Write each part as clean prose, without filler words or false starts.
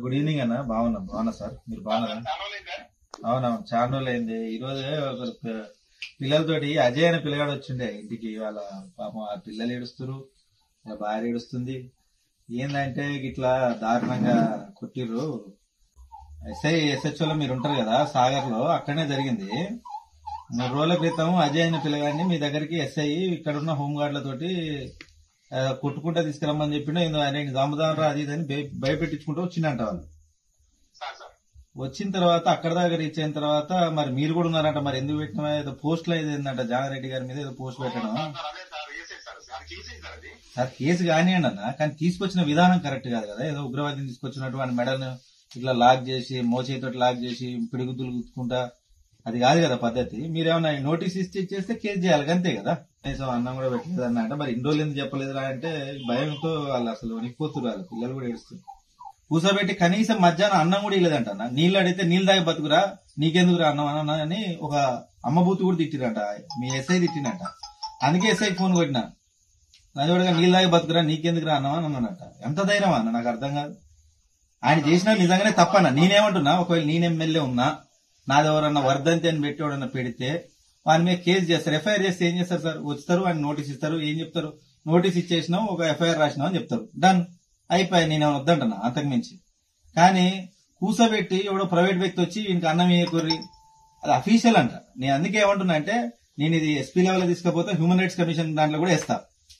Good evening అన్న. బాగున్నా sir. మీరు బాగున్నారా? అవునవును, చాలా రోజులు అయింది. ఈ రోజు పిల్లలతోటి అజయ్ అనే పిల్లగాడు వచ్చిండే ఇంటికి. వాళ్ళ పాపం ఆ పిల్లలు ఏడుస్తున్నారు, వాళ్ళ భార్య ఏడుస్తుంది. ఏందంటే ఇట్లా దారుణంగా కొట్టిర్రు. ఎస్హెచ్ఓలో మీరు ఉంటారు కదా సాగర్ లో, అక్కడనే జరిగింది. 3 రోజుల క్రితం అజయ్ అనే పిల్లగాడిని మీ దగ్గరికి ఎస్ఐ ఇక్కడున్న హోంగార్డులతోటి కొట్టుకుంటా తీసుకురమ్మని చెప్పిండు. ఆయన చంపుదాం అది ఇదని భయపెట్టించుకుంటూ వచ్చిందంట. వాళ్ళు వచ్చిన తర్వాత అక్కడ దాకా రీచ్ అయిన తర్వాత మరి మీరు కూడా ఉన్నారంట. మరి ఎందుకు పెట్టినా ఏదో పోస్టులు ఏంటంట, జానారెడ్డి గారి మీద ఏదో పోస్ట్ పెట్టడం. సార్ కేసు కానివ్వండి అన్న, కానీ తీసుకొచ్చిన విధానం కరెక్ట్ కాదు కదా. ఏదో ఉగ్రవాదిని తీసుకొచ్చినటువంటి మెడల్ని ఇట్లా లాక్ చేసి, మోచేతో లాక్ చేసి పిడిగుద్దులు గుర్తుకుంటా, అది కాదు కదా పద్ధతి. మీరేమన్నా నోటీస్ ఇచ్చేస్తే కేసు చేయాలి, అంతే కదా. కనీసం అన్నం కూడా పెట్టలేదు అన్న అంటే మరి 2 రోజులు ఎందుకు చెప్పలేదురా అంటే భయంతో వాళ్ళు అసలు వణికిపోతున్నారు. వాళ్ళు పిల్లలు కూడా ఏడుస్తారు. కూసోబెట్టి కనీసం మధ్యాహ్నం అన్నం కూడా ఇవ్వలేదంట. నీళ్ళు అడిగితే నీళ్ళు తాగి బతుకురా, నీకెందుకురా అన్నం అన్న అని ఒక అమ్మబూతు కూడా తిట్టిరంట. మీ ఎస్ఐ తిట్టినంట. అందుకే ఎస్ఐ ఫోన్ కొట్టినా, నదివడగా నీళ్ళు తాగి బతుకురా, నీకెందుకురా అన్నం అని అన్నాడంట. ఎంత ధైర్యం అన్న, నాకు అర్థం కాదు. ఆయన చేసినా నిజంగానే తప్పన్నా. నేనేమంటున్నా, ఒకవేళ నేను ఎమ్మెల్యే ఉన్నా, నాది ఎవరన్నా వర్ధంతి అని పెట్టి ఎవడన్నా పెడితే వాని మీద కేసు చేస్తారు. ఎఫ్ఐఆర్ చేస్తే ఏం చేస్తారు సార్? వస్తారు, ఆయన నోటీస్ ఇస్తారు. ఏం చెప్తారు? నోటీస్ ఇచ్చేసినాం, ఒక ఎఫ్ఐఆర్ రాసినాం అని చెప్తారు. డన్, అయిపోయి. నేనేమో వద్దంటున్నా అంతకు మించి. కానీ కూసోబెట్టి ఎవడో ప్రైవేట్ వ్యక్తి వచ్చి ఇంక అన్నం వేయకూర్రి, అది అఫీషియల్ అంట. నేను అందుకే ఏమంటున్నా అంటే, నేను ఇది ఎస్పీ లెవెల్ తీసుకపోతే హ్యూమన్ రైట్స్ కమిషన్ దాంట్లో కూడా వేస్తా.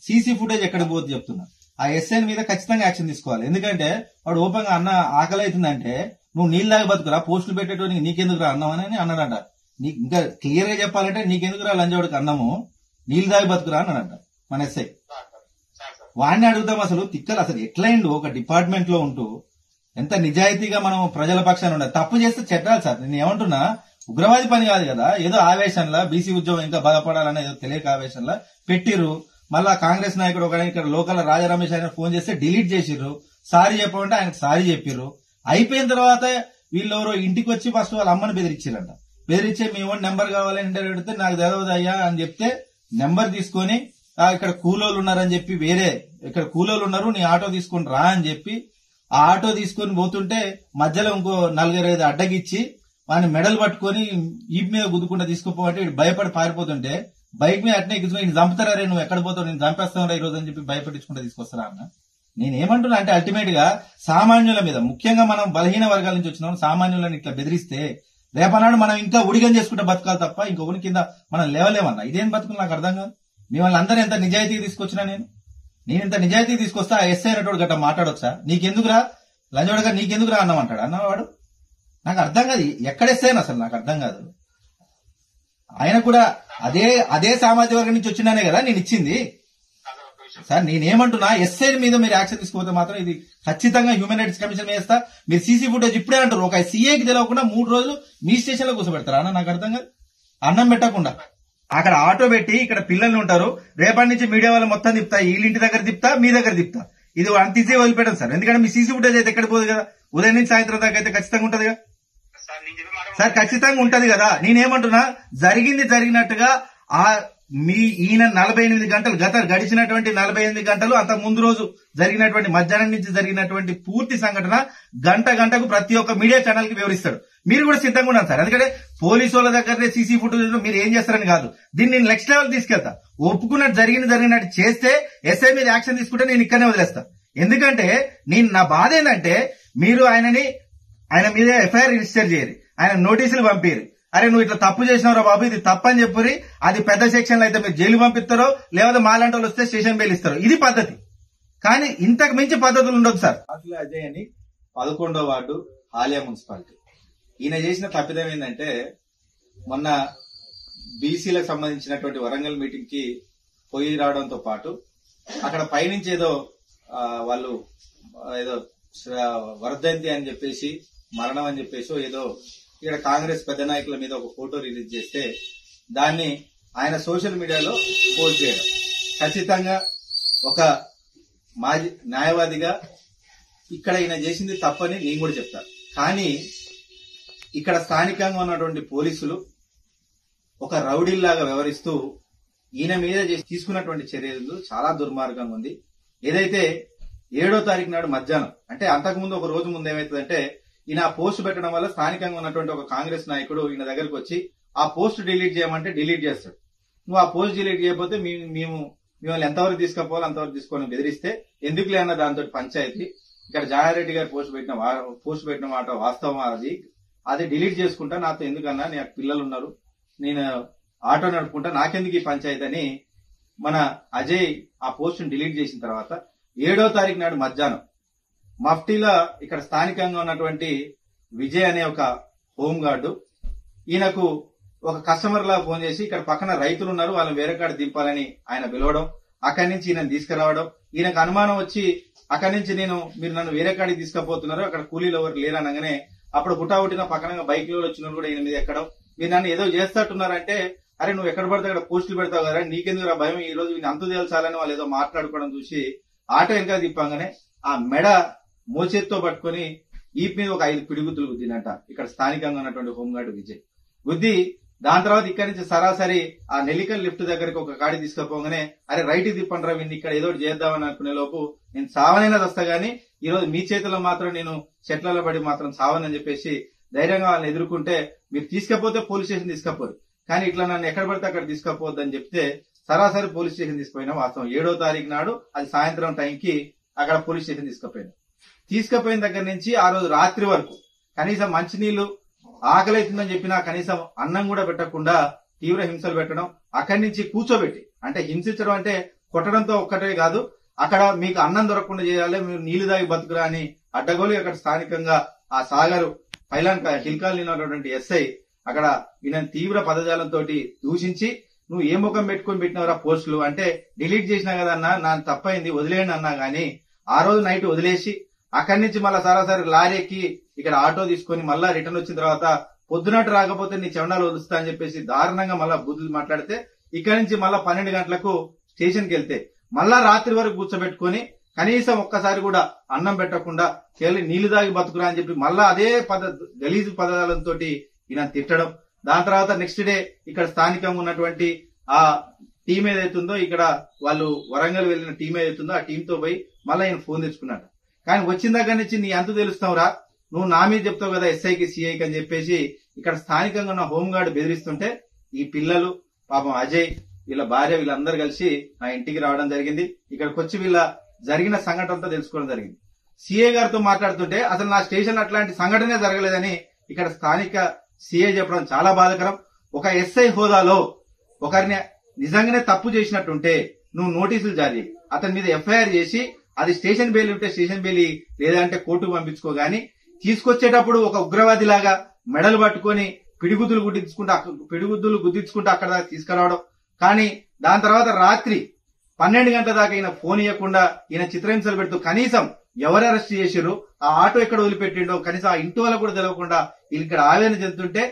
సీసీ ఫుటేజ్ ఎక్కడ పోతే చెప్తున్నా. ఆ ఎస్ఐ మీద ఖచ్చితంగా యాక్షన్ తీసుకోవాలి. ఎందుకంటే వాడు ఓపెన్ గా అన్న ఆకలి అవుతుందంటే నువ్వు నీళ్ళు తాగి బతుకురా, పోస్టులు పెట్టేటోనికి నీకెందుకురా అన్నం అని అన్నాడంట. నీకు ఇంకా క్లియర్ గా చెప్పాలంటే నీకెందుకురా లంజోడికి అన్నము, నీళ్ళు తాగి బతుకురా అన్నాడంట మన ఎస్ఐ. వాడిని అడుగుదాం అసలు తిక్కలు అసలు ఎట్లయిండు. ఒక డిపార్ట్మెంట్ లో ఉంటూ ఎంత నిజాయితీగా మనం ప్రజల పక్షాన ఉండాలి. తప్పు చేస్తే చెట్టాలి సార్. నేను ఏమంటున్నా, ఉగ్రవాది పని కాదు కదా. ఏదో ఆవేశంలా బీసీ ఉద్యోగం ఇంకా బాధపడాలని ఏదో తెలియక ఆవేశంలా పెట్టిర్రు. మళ్ళా కాంగ్రెస్ నాయకుడు ఒక ఇక్కడ లోకల్ రాజా రమేష్ ఆయన ఫోన్ చేస్తే డిలీట్ చేసిర్రు. సారీ చెప్పమంటే ఆయనకు సారీ చెప్పిర్రు. అయిపోయిన తర్వాత వీళ్ళెవరో ఇంటికి వచ్చి ఫస్ట్ వాళ్ళ అమ్మని బెదిరించారంట. బెదిరించే మేము నెంబర్ కావాలని ఇంటర్వ్యూ పెడితే నాకు తెలవదు అయ్యా అని చెప్తే నెంబర్ తీసుకొని ఇక్కడ కూలోళ్ళు ఉన్నారని చెప్పి, వేరే ఇక్కడ కూలోళ్ళు ఉన్నారు నీ ఆటో తీసుకొని రా అని చెప్పి ఆ ఆటో తీసుకొని పోతుంటే మధ్యలో ఇంకో 4-5 అడ్డగిచ్చి వాడిని మెడల్ పట్టుకొని ఈప్ మీద గుద్దుకుంటా తీసుకుపోవంటే భయపడి పారిపోతుంటే బైక్ మీద అట్నే ఎక్కించుకుని చంపుతారా రే, నువ్వు ఎక్కడ పోతావు, నేను చంపేస్తాను ఈ రోజు అని చెప్పి భయపెట్టించుకుంటా తీసుకొస్తారా అన్న. నేనేమంటున్నా అంటే అల్టిమేట్ గా సామాన్యుల మీద, ముఖ్యంగా మనం బలహీన వర్గాల నుంచి వచ్చిన సామాన్యులను ఇట్లా బెదిరిస్తే రేపనాడు మనం ఇంకా ఉడిగం చేసుకుంటే బతకాలి తప్ప ఇంకొకరి కింద మనం లేవలేమన్నా. ఇదేం బతుకులు నాకు అర్థం కాదు. మీ వాళ్ళందరూ ఎంత నిజాయితీగా తీసుకొచ్చినా నేను ఇంత నిజాయితీ తీసుకొస్తా ఆ ఎస్ఐ అనేటోడు గట్ట మాట్లాడొచ్చా? నీకెందుకురా లంజోడగా, నీకెందుకురా అన్నమంటాడు అన్నవాడు. నాకు అర్థం కాదు ఎక్కడ ఎస్ఐ అసలు, నాకు అర్థం కాదు. ఆయన కూడా అదే సామాజిక వర్గం నుంచి వచ్చినానే కదా నేను ఇచ్చింది సార్. నేనేమంటున్నా, ఎస్ఐ మీద మీరు యాక్షన్ తీసుకోకపోతే మాత్రం ఇది ఖచ్చితంగా హ్యూమన్ రైట్స్ కమిషన్ వేస్తా. మీరు సీసీ ఫుటేజ్ ఇప్పుడే అంటారు. ఒక సీఐకి తెలియకుండా 3 రోజులు మీ స్టేషన్ లో కూర్చోబెడతారా అన్న? నాకు అర్థం కాదు. అన్నం పెట్టకుండా అక్కడ ఆటో పెట్టి ఇక్కడ పిల్లలు ఉంటారు. రేపటి నుంచి మీడియా వాళ్ళు మొత్తం తిప్తా, వీళ్ళింటి దగ్గర తిప్తా, మీ దగ్గర తిప్తా. ఇది అంత ఈజీ వదిలిపెట్టదు సార్. ఎందుకంటే మీ సీసీ ఫుటేజ్ అయితే ఎక్కడ పోదు కదా. ఉదయం నుంచి సాయంత్రం దాకా అయితే ఖచ్చితంగా ఉంటది కదా సార్, ఖచ్చితంగా ఉంటది కదా. నేనేమంటున్నా, జరిగినట్టుగా ఈయన 48 గంటలు గడిచినటువంటి 48 గంటలు అంత ముందు రోజు జరిగినటువంటి మధ్యాహ్నం నుంచి జరిగినటువంటి పూర్తి సంఘటన గంటకు ప్రతి ఒక్క మీడియా ఛానల్ కి వివరిస్తాడు. మీరు కూడా సిద్ధంగా ఉన్నారు సార్. ఎందుకంటే పోలీసు వాళ్ళ దగ్గరనే సీసీ ఫుటేజ్ లో మీరు ఏం చేస్తారని కాదు, దీన్ని నేను నెక్స్ట్ లెవెల్ తీసుకెళ్తా. ఒప్పుకున్నట్టు జరిగినట్టు చేస్తే ఎస్ఐ మీద యాక్షన్ తీసుకుంటే నేను ఇక్కడనే వదిలేస్తా. ఎందుకంటే నా బాధ ఏంటంటే, మీరు ఆయన మీద ఎఫ్ఐఆర్ రిజిస్టర్ చేయరు, ఆయన నోటీసులు పంపిరు. అరే నువ్వు ఇట్లా తప్పు చేసినావురా బాబు, ఇది తప్పని చెప్పురి. అది పెద్ద సెక్షన్ లో అయితే మీరు జైలు పంపిస్తారో, లేకపోతే మాలాంటి వాళ్ళు వస్తే స్టేషన్ బెయిల్ ఇస్తారో. ఇది పద్ధతి. కానీ ఇంతకు మించి పద్ధతులు ఉండదు సార్. అజయ్ అని 11వ వార్డు హాలియా మున్సిపాలిటీ. ఈయన చేసిన తప్పిదం ఏంటంటే, మొన్న బీసీలకు సంబంధించినటువంటి వరంగల్ మీటింగ్ కి పోయి రావడంతో పాటు అక్కడ పైనుంచి ఏదో వాళ్ళు వర్ధంతి అని చెప్పేసి, మరణం అని చెప్పేసి ఏదో ఇక్కడ కాంగ్రెస్ పెద్ద నాయకుల మీద ఒక ఫోటో రిలీజ్ చేస్తే దాన్ని ఆయన సోషల్ మీడియాలో పోస్ట్ చేయడం. ఖచ్చితంగా ఒక మాజీ న్యాయవాదిగా ఇక్కడ ఈయన చేసింది తప్పని నేను కూడా చెప్తాను. కానీ ఇక్కడ స్థానికంగా ఉన్నటువంటి పోలీసులు ఒక రౌడీల్లాగా వ్యవహరిస్తూ ఈయన మీద తీసుకున్నటువంటి చర్యలు చాలా దుర్మార్గంగా ఉంది. ఏదైతే 7వ తారీఖు నాడు మధ్యాహ్నం, అంటే అంతకుముందు ఒక రోజు ముందు ఏమైతుందంటే ఈయన పోస్ట్ పెట్టడం వల్ల స్థానికంగా ఉన్నటువంటి ఒక కాంగ్రెస్ నాయకుడు ఈయన దగ్గరకు వచ్చి ఆ పోస్ట్ డిలీట్ చేయమంటే డిలీట్ చేస్తాడు. నువ్వు ఆ పోస్ట్ డిలీట్ చేయకపోతే మిమ్మల్ని ఎంతవరకు తీసుకపోవాలో అంతవరకు తీసుకొని బెదిరిస్తే ఎందుకులే అన్న దాంతో పంచాయతీ. ఇక్కడ జయారెడ్డి గారు పోస్ట్ పెట్టిన మాట వాస్తవం, అది డిలీట్ చేసుకుంటా, నాతో ఎందుకన్నా, నాకు పిల్లలు ఉన్నారు, నేను ఆటో నడుపుకుంటా, నాకెందుకు ఈ పంచాయతీ అని మన అజయ్ ఆ పోస్ట్ డిలీట్ చేసిన తర్వాత 7వ తారీఖు నాడు మధ్యాహ్నం మఫ్టీలో ఇక్కడ స్థానికంగా ఉన్నటువంటి విజయ్ అనే ఒక హోంగార్డు ఈయనకు ఒక కస్టమర్ లా ఫోన్ చేసి ఇక్కడ పక్కన రైతులు ఉన్నారు, వాళ్ళని వేరే కాడ దింపాలని ఆయన పిలవడం, అక్కడి నుంచి ఈయన తీసుకురావడం, ఈయనకు అనుమానం వచ్చి అక్కడి నుంచి మీరు నన్ను వేరే కాడికి తీసుకుపోతున్నారు, అక్కడ కూలీలు ఎవరు లేరనగానే అప్పుడు హుటాహుటిన పక్కన బైక్ లో వచ్చిన కూడా ఈయన మీద ఎక్కడం, మీరు నన్ను ఏదో చేస్తట్టున్నారంటే, అరే నువ్వు ఎక్కడ పడితే అక్కడ పోస్టులు పెడతావు కదా, నీకెందుకు భయం, ఈ రోజు ఈయన అంతు తేల్చాలని వాళ్ళు ఏదో మాట్లాడుకోవడం చూసి ఆటో వెనక తిప్పంగానే ఆ మెడ మోచేత్తో పట్టుకుని ఈప్ మీద ఒక 5 పిడిగుద్దులు గుద్దినట ఇక్కడ స్థానికంగా ఉన్నటువంటి హోంగార్డు విజయ్. గుద్ది దాని తర్వాత ఇక్కడి నుంచి సరాసరి ఆ నెల్లికల్ లిఫ్ట్ దగ్గరికి ఒక గాడి తీసుకుపోగానే, అరే రైట్ తిప్పండి రా, వీడిని ఇక్కడ ఏదో చేద్దామని అనుకునే లోపు నేను సావనైనా వస్తా గానీ ఈ రోజు మీ చేతిలో మాత్రం నేను చెట్లలో పడి మాత్రం సావనని చెప్పేసి ధైర్యంగా వాళ్ళని ఎదుర్కొంటే, మీరు తీసుకపోతే పోలీస్ స్టేషన్ తీసుకపోరు, కానీ ఇట్లా నన్ను ఎక్కడ పడితే అక్కడ తీసుకపోవద్దని చెప్తే సరాసరి పోలీస్ స్టేషన్ తీసుకుపోయినా. వాస్తవం 7వ తారీఖు నాడు అది సాయంత్రం టైంకి అక్కడ పోలీస్ స్టేషన్ తీసుకుపోయిన దగ్గర నుంచి ఆ రోజు రాత్రి వరకు కనీసం మంచినీళ్లు, ఆకలి అవుతుందని చెప్పినా కనీసం అన్నం కూడా పెట్టకుండా తీవ్ర హింసలు పెట్టడం, అక్కడి నుంచి కూర్చోబెట్టి, అంటే హింసించడం అంటే కొట్టడంతో ఒక్కటే కాదు, అక్కడ మీకు అన్నం దొరకకుండా చేయాలి, మీరు నీళ్లు దాగి బతుకురా అని అడ్డగోలు అక్కడ స్థానికంగా ఆ సాగరు పైలాన్ హిల్కాల్ ఉన్నటువంటి ఎస్ఐ అక్కడ ఈయన తీవ్ర పదజాలంతో దూషించి, నువ్వు ఏ ముఖం పెట్టుకుని పెట్టినవరా పోస్టులు అంటే, డిలీట్ చేసినా కదన్నా, నాకు తప్పైంది వదిలేయండి అన్నా గానీ ఆ రోజు నైట్ వదిలేసి అక్కడి నుంచి మళ్ళా సరాసరి లారీ ఎక్కి ఇక్కడ ఆటో తీసుకుని మళ్ళా రిటర్న్ వచ్చిన తర్వాత పొద్దునట్టు రాకపోతే నీ చెండాలు వదులుస్తా అని చెప్పేసి దారుణంగా మళ్ళా బుద్ధులు మాట్లాడితే, ఇక్కడి నుంచి మళ్ళా 12 గంటలకు స్టేషన్కి వెళ్తే మళ్ళా రాత్రి వరకు కూర్చోబెట్టుకుని కనీసం ఒక్కసారి కూడా అన్నం పెట్టకుండా నీళ్లు దాగి బతుకురా అని చెప్పి మళ్ళా అదే గలీజు పదాలతో ఈయన తిట్టడం. దాని తర్వాత నెక్స్ట్ డే ఇక్కడ స్థానికంగా ఉన్నటువంటి ఆ టీం ఏదైతుందో, ఇక్కడ వాళ్ళు వరంగల్ వెళ్లిన టీం ఏదైతుందో ఆ టీంతో పోయి మళ్ళీ ఆయన ఫోన్ తెచ్చుకున్నాడు. కానీ వచ్చిన దగ్గర నుంచి నీ అంత తెలుస్తావురా, నువ్వు నా మీద చెప్తావు కదా ఎస్ఐకి సిఐకి అని చెప్పేసి ఇక్కడ స్థానికంగా ఉన్న హోంగార్డు బెదిరిస్తుంటే ఈ పిల్లలు పాపం అజయ్ వీళ్ళ భార్య వీళ్ళందరూ కలిసి నా ఇంటికి రావడం జరిగింది. ఇక్కడికి వచ్చి వీళ్ళ జరిగిన సంఘటనతో తెలుసుకోవడం జరిగింది. సిఐ గారితో మాట్లాడుతుంటే అసలు నా స్టేషన్ అట్లాంటి సంఘటనే జరగలేదని ఇక్కడ స్థానిక సిఐ చెప్పడం చాలా బాధాకరం. ఒక ఎస్ఐ హోదాలో ఒకరిని నిజంగానే తప్పు చేసినట్టుంటే నువ్వు నోటీసులు జారీ, అతని మీద ఎఫ్ఐఆర్ చేసి అది స్టేషన్ బెయిల్ ఉంటే స్టేషన్ బెయిల్ లేదంటే కోర్టుకు పంపించుకో గానీ, తీసుకొచ్చేటప్పుడు ఒక ఉగ్రవాది లాగా మెడలు పట్టుకొని పిడిగుద్దులు గుద్దించుకుంటూ అక్కడ దాకా తీసుకురావడం, కానీ దాని తర్వాత రాత్రి 12 గంటల దాకా ఈయన ఫోన్ ఇవ్వకుండా ఈయన చిత్రహింసలు పెడుతూ కనీసం ఎవరు అరెస్ట్ చేసిర్రు, ఆ ఆటో ఎక్కడ వదిలిపెట్టిండో కనీసం ఆ ఇంటి వాళ్ళకు కూడా తెలియకుండా ఇక్కడ ఆవేదన చెందుతుంటే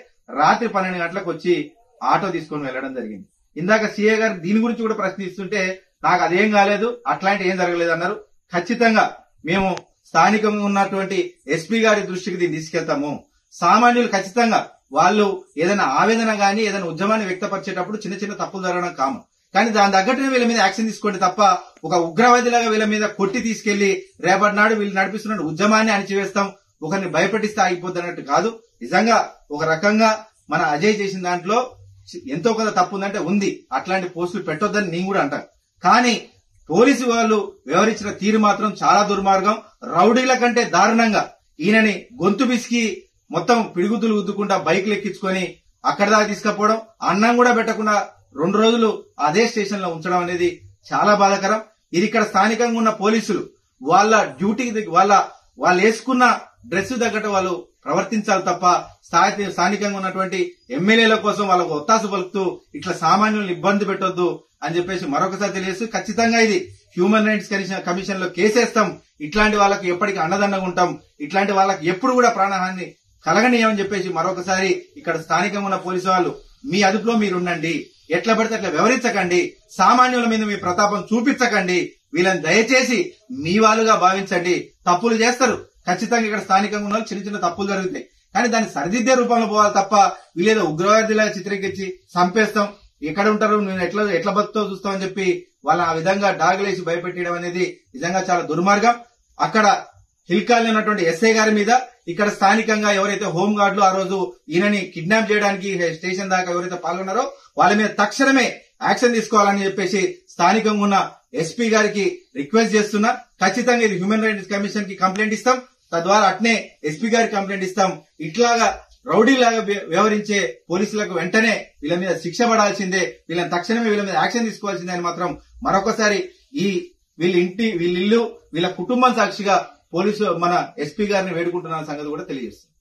రాత్రి 12 గంటలకు వచ్చి ఆటో తీసుకొని వెళ్లడం జరిగింది. ఇందాక సీఏ గారు దీని గురించి కూడా ప్రశ్నిస్తుంటే నాకు అదేం కాలేదు, అట్లాంటి ఏం జరగలేదు అన్నారు. ఖచ్చితంగా మేము స్థానికంగా ఉన్నటువంటి ఎస్పీ గారి దృష్టికి దీన్ని తీసుకెళ్తాము. సామాన్యులు ఖచ్చితంగా వాళ్ళు ఏదైనా ఆవేదన గానీ ఏదైనా ఉద్యమాన్ని వ్యక్తపరిచేటప్పుడు చిన్న చిన్న తప్పులు జరగడం కామన్, కానీ దాని తగ్గట్టుగా వీళ్ళ మీద యాక్షన్ తీసుకోండి తప్ప ఒక ఉగ్రవాదిలాగా వీళ్ళ మీద కొట్టి తీసుకెళ్లి రేపటి నాడు వీళ్ళు నడిపిస్తున్న ఉద్యమాన్ని అణిచివేస్తాం, ఒకరిని భయపెట్టిస్తే ఆగిపోద్ది అన్నట్టు కాదు. నిజంగా ఒక రకంగా మన అజయ్ చేసిన దాంట్లో ఎంతో కొంత తప్పు ఉందంటే ఉంది, అట్లాంటి పోస్టులు పెట్టొద్దని నేను కూడా అంటాను. కానీ పోలీసు వాళ్ళు వ్యవహరించిన తీరు మాత్రం చాలా దుర్మార్గం. రౌడీల కంటే దారుణంగా ఈయనని గొంతు బిసికి మొత్తం పిడుగుతులు గుద్దుకుంటా బైక్లు ఎక్కించుకొని అక్కడ దాకా తీసుకుపోవడం, అన్నం కూడా పెట్టకుండా 2 రోజులు అదే స్టేషన్ లో ఉంచడం అనేది చాలా బాధాకరం. ఇది ఇక్కడ స్థానికంగా ఉన్న పోలీసులు వాళ్ళ డ్యూటీకి వాళ్ళు వేసుకున్న డ్రెస్ తగ్గట్టు వాళ్ళు ప్రవర్తించాలి తప్ప స్థానికంగా ఉన్నటువంటి ఎమ్మెల్యేల కోసం వాళ్ళకు ఒత్తాసు పలుకుతూ ఇట్లా సామాన్యులను ఇబ్బంది పెట్టొద్దు అని చెప్పేసి మరొకసారి తెలియజేస్తూ ఖచ్చితంగా ఇది హ్యూమన్ రైట్స్ కమిషన్ లో కేసేస్తాం, ఇట్లాంటి వాళ్ళకి ఎప్పటికీ అండదండగా ఉంటాం, ఇట్లాంటి వాళ్ళకి ఎప్పుడు కూడా ప్రాణహాని కలగనీయమని చెప్పేసి మరొకసారి ఇక్కడ స్థానికంగా ఉన్న పోలీసు వాళ్ళు మీ అదుపులో మీరుండండి, ఎట్లా పడితే అట్లా వ్యవహరించకండి, సామాన్యుల మీద మీ ప్రతాపం చూపించకండి, వీళ్ళని దయచేసి మీ వాళ్ళుగా భావించండి. తప్పులు చేస్తారు ఖచ్చితంగా, ఇక్కడ స్థానికంగా ఉన్న చిన్న చిన్న తప్పులు జరుగుతాయి, కానీ దాన్ని సరిదిద్దే రూపంలో పోవాలి తప్ప వీళ్ళేదో ఉగ్రవాదిలాగా చిత్రీకరించి చంపేస్తాం, ఎక్కడ ఉంటారు నేను ఎట్లా బతుకుతో చూస్తామని చెప్పి వాళ్ళ ఆ విధంగా డాగులేసి భయపెట్టడం అనేది నిజంగా చాలా దుర్మార్గం. అక్కడ హిల్కాల్ ఉన్నటువంటి ఎస్ఐ గారి మీద ఇక్కడ స్థానికంగా ఎవరైతే హోమ్ గార్డులు ఆ రోజు ఈయనని కిడ్నాప్ చేయడానికి స్టేషన్ దాకా ఎవరైతే పాల్గొన్నారో వాళ్ళ మీద తక్షణమే యాక్షన్ తీసుకోవాలని చెప్పేసి స్థానికంగా ఉన్న ఎస్పీ గారికి రిక్వెస్ట్ చేస్తున్నా. ఖచ్చితంగా ఇది హ్యూమన్ రైట్స్ కమిషన్ కి కంప్లైంట్ ఇస్తాం, తద్వారా అట్నే ఎస్పీ గారికి కంప్లైంట్ ఇస్తాం. ఇట్లాగా రౌడీలాగా వ్యవహరించే పోలీసులకు వెంటనే వీళ్ళ మీద శిక్ష పడాల్సిందే, వీళ్ళని తక్షణమే వీళ్ళ మీద యాక్షన్ తీసుకోవాల్సిందే అని మాత్రం మరొకసారి వీళ్ళ ఇల్లు వీళ్ళ కుటుంబం సాక్షిగా పోలీసు మన ఎస్పీ గారిని వేడుకుంటున్న సంగతి కూడా తెలియజేస్తుంది.